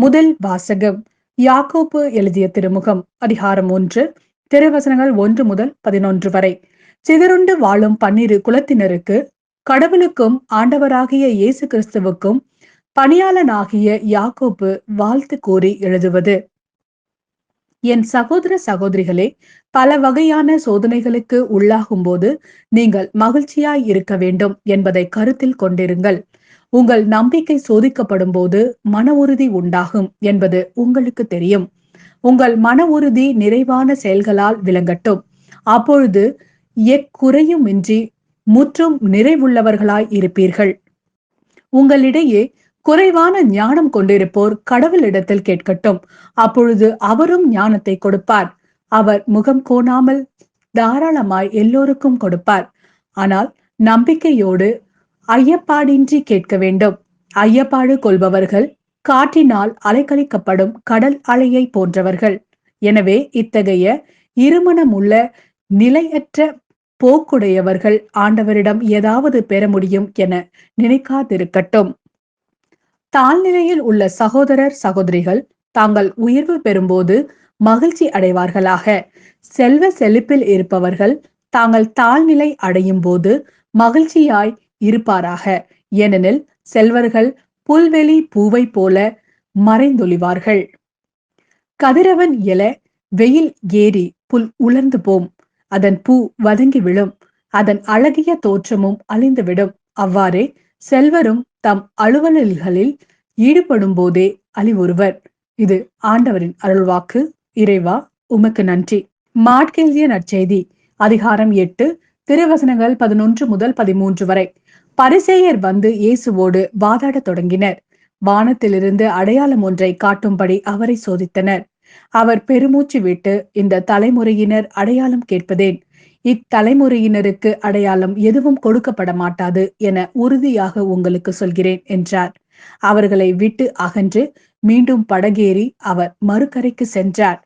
முதல் வாசகம் யாக்கோப்பு எழுதிய திருமுகம் அதிகாரம் 1 திருவசனங்கள் 1 முதல் 11 வரை. சிதறுண்டு வாழும் 12 குலத்தினருக்கு கடவுளுக்கும் ஆண்டவராகிய இயேசு கிறிஸ்துவுக்கும் பணியாளனாகிய யாக்கோப்பு வாழ்த்து கூறி எழுதுவது. என் சகோதர சகோதரிகளே, பல வகையான சோதனைகளுக்கு உள்ளாகும் போது நீங்கள் மகிழ்ச்சியாய் இருக்க வேண்டும் என்பதை கருத்தில் கொண்டிருங்கள். உங்கள் நம்பிக்கை சோதிக்கப்படும் போது மன உறுதி உண்டாகும் என்பது உங்களுக்கு தெரியும். உங்கள் மன உறுதி நிறைவான செயல்களால் விளங்கட்டும். அப்பொழுது எக்குறையுமின்றி முற்றும் நிறைவுள்ளவர்களாய் இருப்பீர்கள். உங்களிடையே குறைவான ஞானம் கொண்டிருப்போர் கடவுளிடத்தில் கேட்கட்டும், அப்பொழுது அவரும் ஞானத்தை கொடுப்பார். அவர் முகம் கோணாமல் தாராளமாய் எல்லோருக்கும் கொடுப்பார். ஆனால் நம்பிக்கையோடு ஐயப்பாடின்றி கேட்க வேண்டும். ஐயப்பாடு கொள்பவர்கள் காற்றினால் அலைக்கழிக்கப்படும் கடல் அலையை போன்றவர்கள். எனவே இத்தகைய இருமனமுள்ள நிலையற்ற போக்குடையவர்கள் ஆண்டவரிடம் ஏதாவது பெற முடியும் என நினைக்காதிருக்கட்டும். தாழ்நிலையில் உள்ள சகோதரர் சகோதரிகள் தாங்கள் உயர்வு பெறும்போது மகிழ்ச்சி அடைவார்களாக. செல்வ செழிப்பில் இருப்பவர்கள் தாங்கள் தாழ்நிலை அடையும் போது மகிழ்ச்சியாய் இருப்பாராக. ஏனெனில் செல்வர்கள் புல்வெளி பூவை போல மறைந்தொழிவார்கள். கதிரவன் எழ வெயில் ஏறி புல் உலர்ந்து போம், அதன் பூ வதங்கி விழும், அதன் அழகிய தோற்றமும் அழிந்துவிடும். அவ்வாறே செல்வரும் தம் அலுவல்களில் ஈடுபடும் போதே அழிவுறுவர். இது ஆண்டவரின் அருள்வாக்கு. இறைவா, உமக்கு நன்றி. மாட்கெழுதிய நற்செய்தி அதிகாரம் 8 திருவசனங்கள் 11 முதல் 13 வரை. பரிசேயர் வந்து இயேசுவோடு வாதாடத் தொடங்கினர். வானத்திலிருந்து அடையாளம் ஒன்றை காட்டும்படி அவரை சோதித்தனர். அவர் பெருமூச்சு விட்டு, இந்த தலைமுறையினர் அடையாளம் கேட்பதேன்? இத்தலைமுறையினருக்கு அடையாளம் எதுவும் கொடுக்கப்பட மாட்டாது என உறுதியாக உங்களுக்கு சொல்கிறேன் என்றார். அவர்களை விட்டு அகன்று மீண்டும் படகேறி அவர் மறுகரைக்கு சென்றார்.